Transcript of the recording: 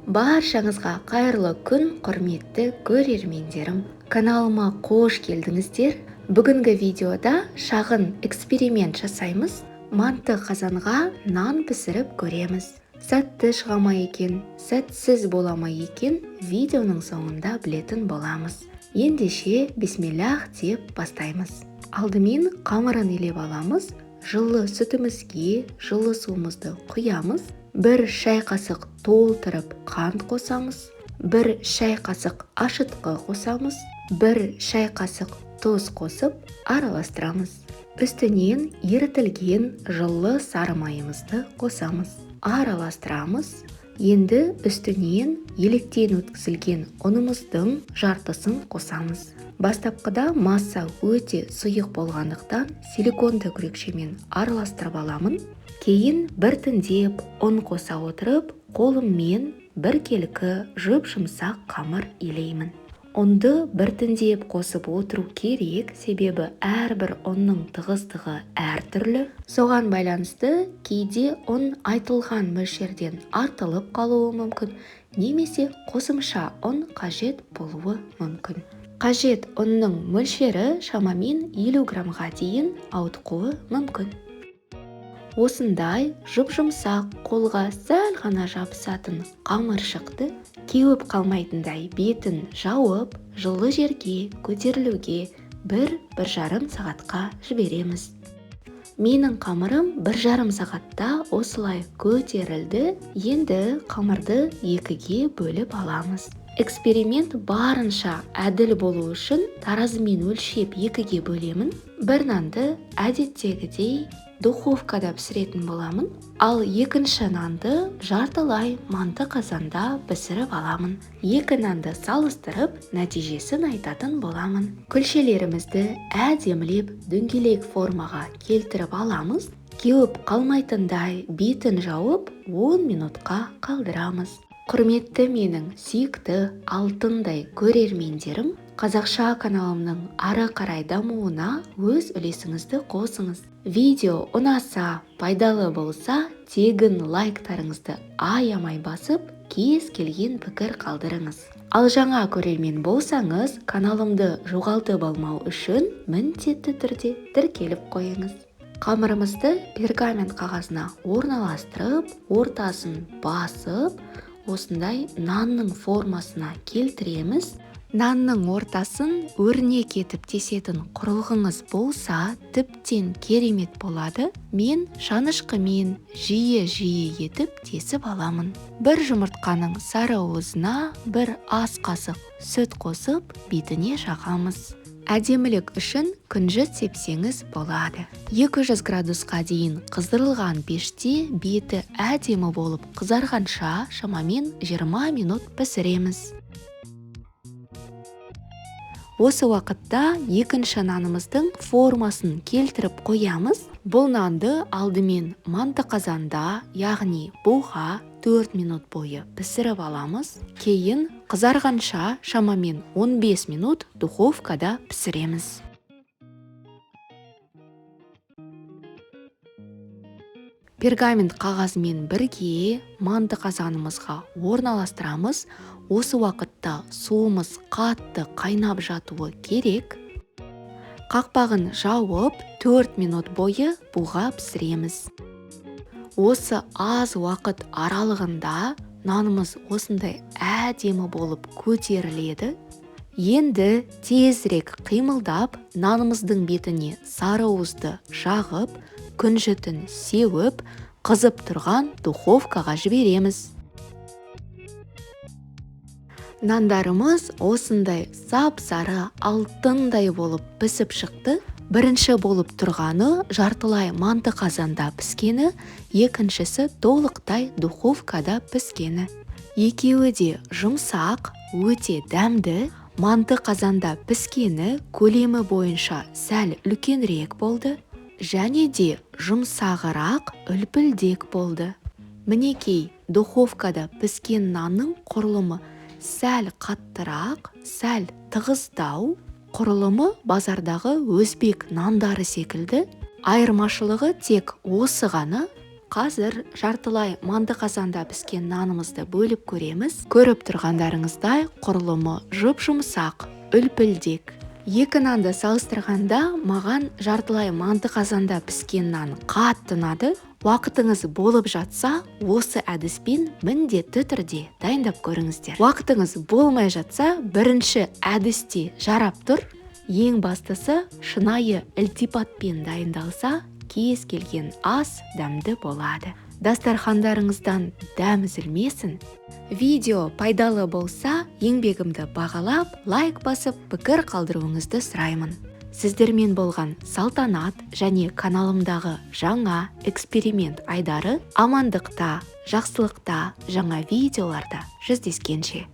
Баршаңызға қайырлы күн, құрметті көрермендерім. Каналыма қош келдіңіздер. Бүгінгі видеода шағын эксперимент жасаймыз. Манты қазанға нан пісіріп көреміз. Сәтті шыға ма екен, сәтсіз бола ма екен, видеоның соңында білетін боламыз. Ендеше бисмиллах деп бастаймыз. Алдымен қамырын илеп аламыз. Жылы сүтімізге жылы суымызды құямыз. 1 шай қасық толтырып қант қосамыз. 1 шай қасық ашытқы қосамыз. 1 шай қасық тұз қосып араластырамыз. Үстінен ерітілген жылы сары майымызды қосамыз. Араластырамыз. Енді үстінен електен өткізілген ұнымыздың жартысын қосамыз. Бастапқыда масса өте сұйық болғандықтан силиконды күрекшемен араластырып аламын. Кейін біртіндеп ұн қоса отырып, қолыммен біркелкі жұп-жұмсақ қамыр илеймін. Ұнды біртіндеп қосып отыру керек, себебі әрбір ұнның тығыздығы әртүрлі. Соған байланысты кейде ұн айтылған мөлшерден артылып қалуы мүмкін, немесе қосымша ұн қажет болуы мүмкін. Қажет ұнның мөлшері шамамен 50 граммға дейін ауытқуы мүмкін. Осындай жұп-жұмсақ, қолға сәл ғана жабысатын қамыршықты кеуіп қалмайтындай бетін жауып, жылы жерге көтерілуге 1-1,5 сағатқа жібереміз. Менің қамырым 1,5 сағатта осылай көтерілді. Енді қамырды 2-ге бөліп аламыз. Эксперимент барынша әділ болу үшін таразымен өлшеп 2-ге бөлемін. Бір нанды әдеттегідей духовкада пісіретін боламын, ал екінші нанды жартылай манты қазанда пісіріп аламын. 2 нанды салыстырып, нәтижесін айтатын боламын. Күлшелерімізді әдемілеп дөңгелек формаға келтіріп аламыз. Кеуіп қалмайтындай бетін жауып 10 минутқа қалдырамыз. Құрметті менің сүйікті алтындай көрермендерім, қазақша каналымның ары қарай дамуына өз үлесіңізді қосыңыз. Видео ұнаса, пайдалы болса, тегін лайктарыңызды аямай басып, кез келген пікір қалдырыңыз. Ал жаңа көрермен болсаңыз, каналымды жоғалтып алмау үшін міндетті түрде тіркеліп қойыңыз. Қамырымызды пергамент қағазына орналастырып, ортасын басып, осындай нанның формасына келтіреміз. Нанның ортасын өрнек етіп тесетін құрылғыңыз болса, тіптен керемет болады. Мен шанышқымен жиі етіп тесіп аламын. 1 жұмыртқаның сарыуызына 1 ас қасық сүт қосып, бетіне жағамыз. Әдемілік үшін күнжіт сепсеңіз болады. 200 градусқа дейін қыздырылған пеште беті әдемі болып қызарғанша шамамен 20 минут пісіреміз. Осы уақытта екінші нанымыздың формасын келтіріп қоямыз. Бұл нанды алдымен манты қазанда, яғни буға 4 минут бойы пісіріп аламыз. Кейін қызарғанша шамамен 15 минут духовкада пісіреміз. Пергамент қағазымен бірге манты қазанымызға орналастырамыз. Осы уақытта суымыз қатты қайнап жатуы керек. Қақпағын жауып 4 минут бойы буға пісіреміз. Осы аз уақыт аралығында нанымыз осындай әдемі болып көтеріледі. Енді тезірек қимылдап, нанымыздың бетіне сарыуызды жағып, күнжітін сеуіп, қызып тұрған духовкаға жібереміз. Нандарымыз осындай сап-сары алтындай болып пісіп шықты. Бірінші болып тұрғаны жартылай манты қазанда піскені, екіншісі толықтай духовкада піскені. Екеуі де жұмсақ, өте дәмді. Манты қазанда піскені көлемі бойынша сәл үлкенірек болды. Және де жұмсағырақ, үлпілдек болды. Мінекей, духовкада піскен нанның құрылымы сәл қаттырақ, сәл тығыздау, құрылымы базардағы өзбек нандары секілді. Айырмашылығы тек осы ғана, қазір жартылай манты қазанда піскен нанымызды бөліп көреміз. Көріп тұрғандарыңыздай құрылымы жұп-жұмсақ, үлпілдек. Екі нанды салыстырғанда маған жартылай манты қазанда піскен нан қатты ұнады. Уақытыңыз болып жатса, осы әдіспен міндетті түрде дайындап көріңіздер. Уақытыңыз болмай жатса, бірінші әдісте жарап тұр. Ең бастысы, шынайы ілтипатпен дайындалса, кез келген ас дәмді болады. Дастархандарыңыздан дәм үзілмесін. Видео пайдалы болса, еңбегімді бағалап, лайк басып, пікір қалдыруыңызды сұраймын. Сіздермен болған Салтанат және каналымдағы жаңа эксперимент Айдары амандықта, жақсылықта, жаңа видеоларда жүздескенше.